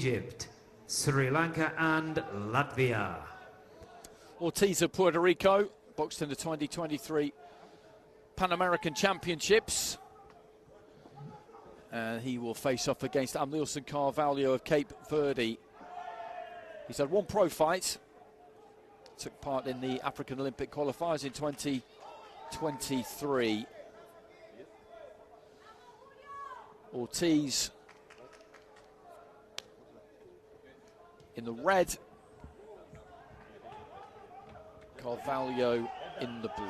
Egypt, Sri Lanka and Latvia. Ortiz of Puerto Rico, boxed in the 2023 Pan American Championships. And he will face off against Admilson Carvalho of Cape Verde. He's had one pro fight. Took part in the African Olympic qualifiers in 2023. Ortiz in the red, Carvalho in the blue.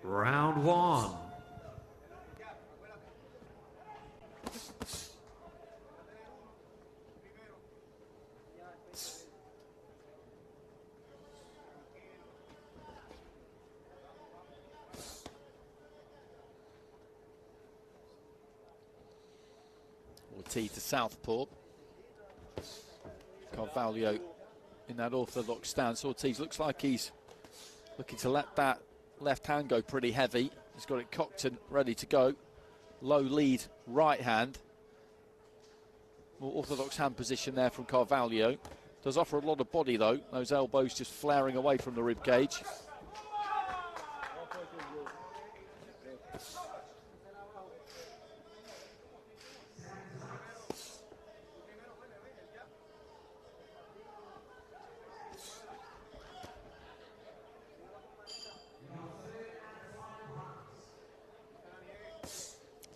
Round one. Ortiz to southpaw. Carvalho in that orthodox stance. Ortiz looks like he's looking to let that left hand go pretty heavy. He's got it cocked and ready to go. Low lead right hand. More orthodox hand position there from Carvalho. Does offer a lot of body though. Those elbows just flaring away from the rib cage.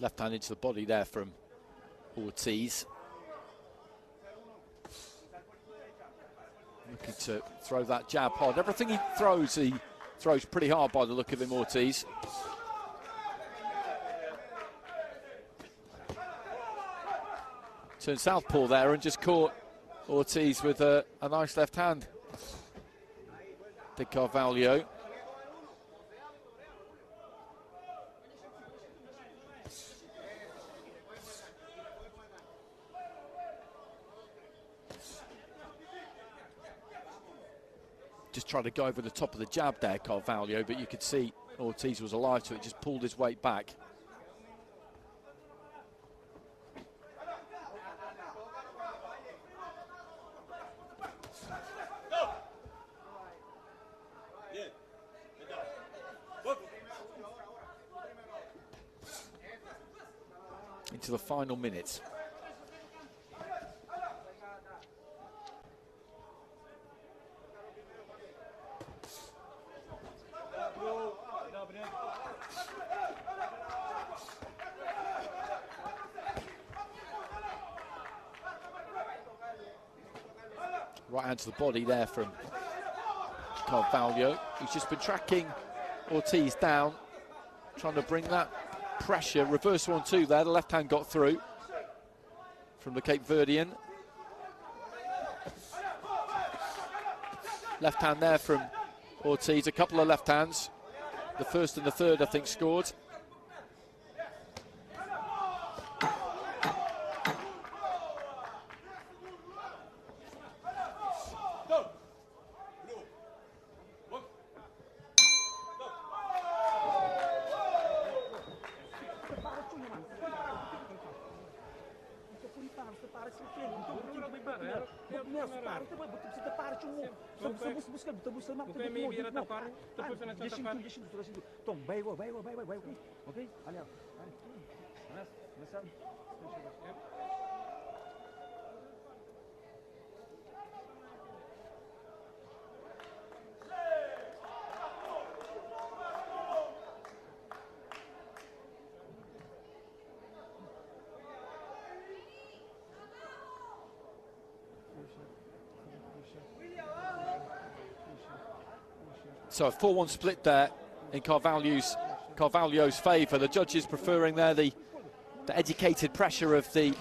Left hand into the body there from Ortiz. Looking to throw that jab hard. Everything he throws pretty hard by the look of him, Ortiz. Turned southpaw there and just caught Ortiz with a nice left hand. Big Carvalho. Just tried to go over the top of the jab there, Carvalho, but you could see Ortiz was alive to it, just pulled his weight back. Into the final minutes. Right hand to the body there from Carvalho, who's just been tracking Ortiz down, trying to bring that pressure. Reverse 1-2 there, the left hand got through from the Cape Verdean. Left hand there from Ortiz, a couple of left hands. The first and the third, I think, scored. So a 4-1 split there in Carvalho's favour. The judges preferring there the educated pressure of the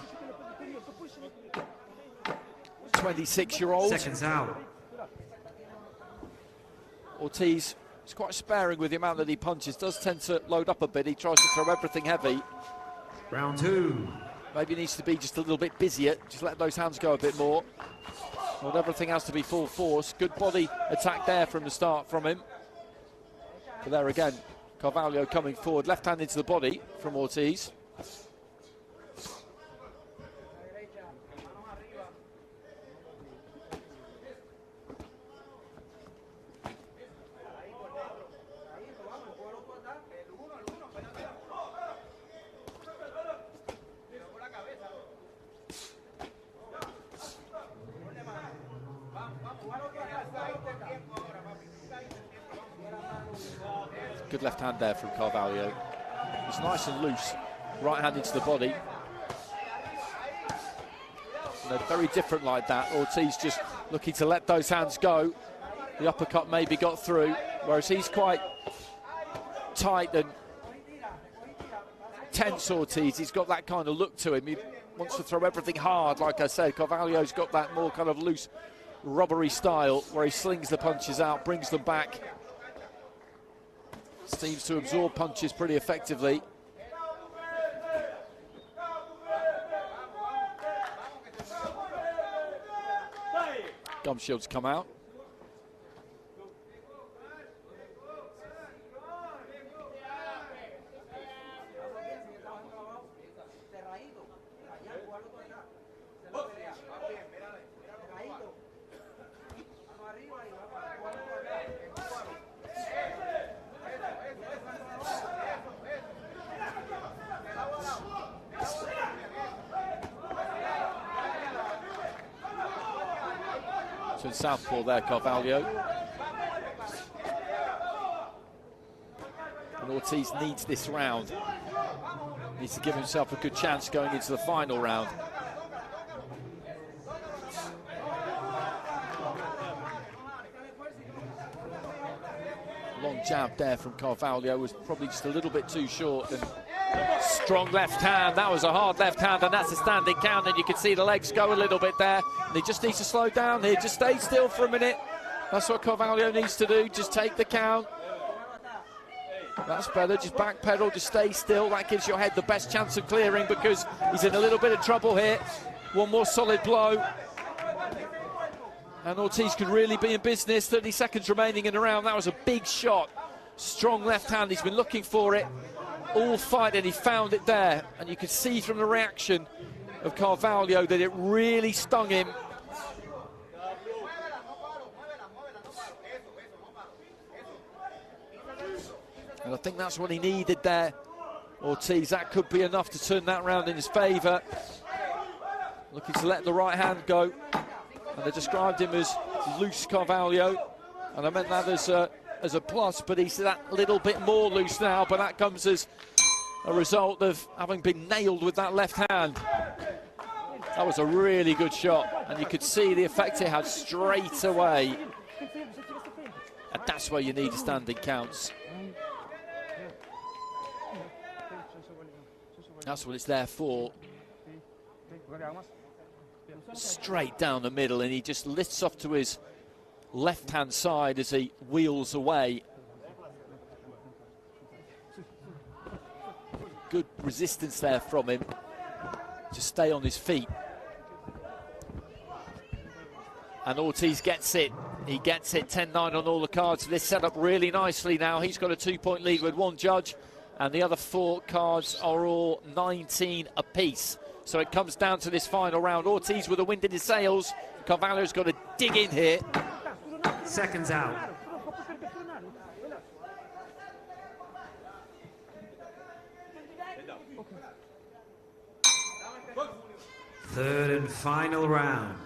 26-year-old. Seconds out. Ortiz is quite sparing with the amount that he punches. Does tend to load up a bit. He tries to throw everything heavy. Round two. Maybe needs to be just a little bit busier. Just let those hands go a bit more. Not everything has to be full force. Good body attack there from the start from him. But there again, Carvalho coming forward, left hand into the body from Ortiz. Good left hand there from Carvalho. It's nice and loose. Right hand into the body. And they're very different like that. Ortiz just looking to let those hands go. The uppercut maybe got through, whereas he's quite tight and tense, Ortiz. He's got that kind of look to him. He wants to throw everything hard, like I said. Carvalho's got that more kind of loose, rubbery style where he slings the punches out, brings them back. Seems to absorb punches pretty effectively. Gum shields come out. In southpaw there, Carvalho. And Ortiz needs this round. Needs to give himself a good chance going into the final round. Long jab there from Carvalho was probably just a little bit too short. And strong left hand. That was a hard left hand, and that's a standing count. And you can see the legs go a little bit there. And he just needs to slow down here. Just stay still for a minute. That's what Carvalho needs to do. Just take the count. That's better. Just backpedal. Just stay still. That gives your head the best chance of clearing because he's in a little bit of trouble here. One more solid blow. And Ortiz could really be in business. 30 seconds remaining in the round. That was a big shot. Strong left hand. He's been looking for it all fight, and he found it there. And you could see from the reaction of Carvalho that it really stung him. And I think that's what he needed there, Ortiz. That could be enough to turn that round in his favour. Looking to let the right hand go. And they described him as loose Carvalho. And I meant that as a plus, but he's that little bit more loose now. But that comes as a result of having been nailed with that left hand. That was a really good shot. And you could see the effect it had straight away. And that's where you need a standing counts. That's what it's there for. Straight down the middle, and he just lifts off to his left-hand side as he wheels away. Good resistance there from him to stay on his feet. And Ortiz gets it. He gets it 10-9 on all the cards. This set up really nicely now. He's got a 2-point lead with one judge, and the other 4 cards are all 19 apiece. So it comes down to this final round. Ortiz with the wind in his sails. Carvalho's got to dig in here. Seconds out. Third and final round.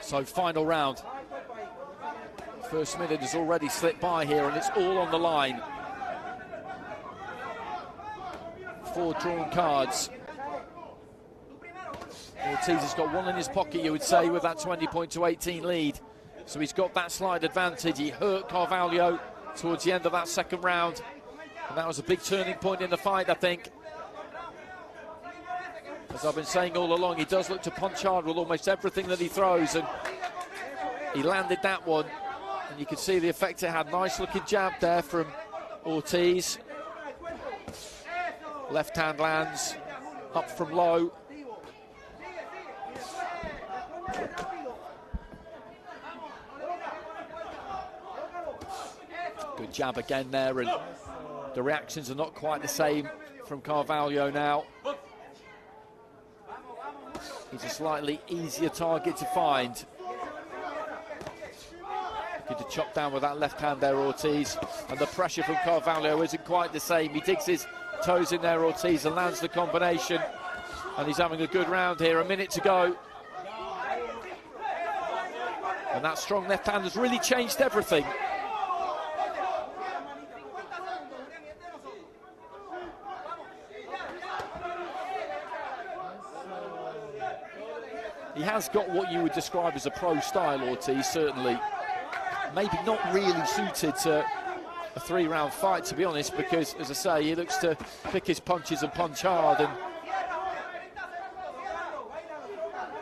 So final round. First minute has already slipped by here, and it's all on the line. 4 drawn cards. Ortiz has got one in his pocket, you would say, with that 20-18 lead. So he's got that slide advantage. He hurt Carvalho towards the end of that second round. And that was a big turning point in the fight, I think. As I've been saying all along, he does look to punch hard with almost everything that he throws. And he landed that one. And you can see the effect it had. Nice looking jab there from Ortiz. Left hand lands up from low. Good jab again there, and the reactions are not quite the same from Carvalho now. He's a slightly easier target to find. Good to chop down with that left hand there, Ortiz. And the pressure from Carvalho isn't quite the same. He digs his toes in there, Ortiz, and lands the combination. And he's having a good round here. A minute to go. And that strong left hand has really changed everything. He has got what you would describe as a pro style, Ortiz, certainly. Maybe not really suited to a 3-round fight, to be honest, because, as I say, he looks to pick his punches and punch hard, and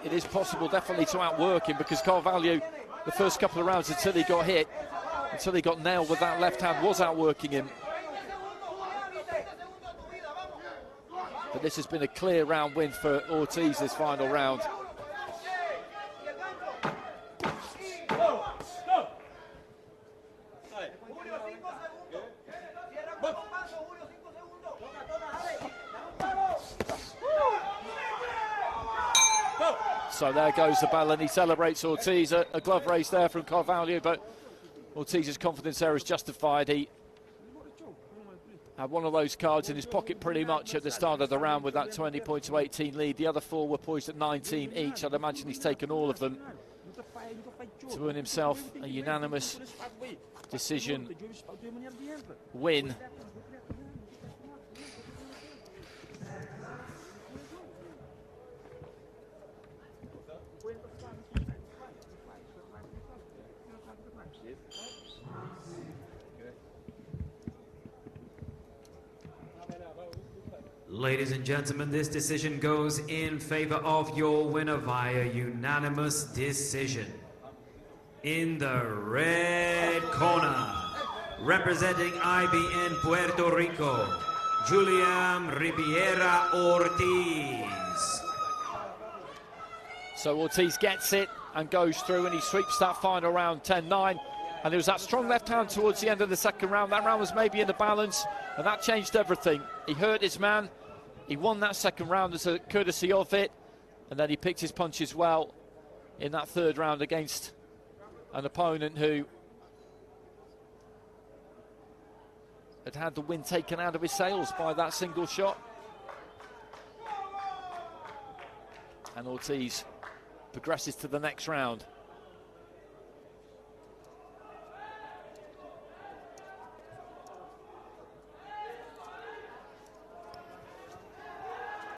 it is possible definitely to outwork him, because Carvalho, the first couple of rounds until he got hit, until he got nailed with that left hand, was outworking him. But this has been a clear round win for Ortiz this final round. So there goes the bell, and he celebrates Ortiz. A glove race there from Carvalho, but Ortiz's confidence there is justified. He had one of those cards in his pocket pretty much at the start of the round with that 20-18 lead. The other 4 were poised at 19 each. I'd imagine he's taken all of them to earn himself a unanimous decision win. Ladies and gentlemen, this decision goes in favor of your winner via unanimous decision. In the red corner, representing IBA Puerto Rico, Juliam Riviera Ortiz. So Ortiz gets it and goes through, and he sweeps that final round 10-9. And there was that strong left hand towards the end of the second round. That round was maybe in the balance, and that changed everything. He hurt his man. He won that second round as a courtesy of it, and then he picked his punches well in that third round against an opponent who had the wind taken out of his sails by that single shot. And Ortiz progresses to the next round.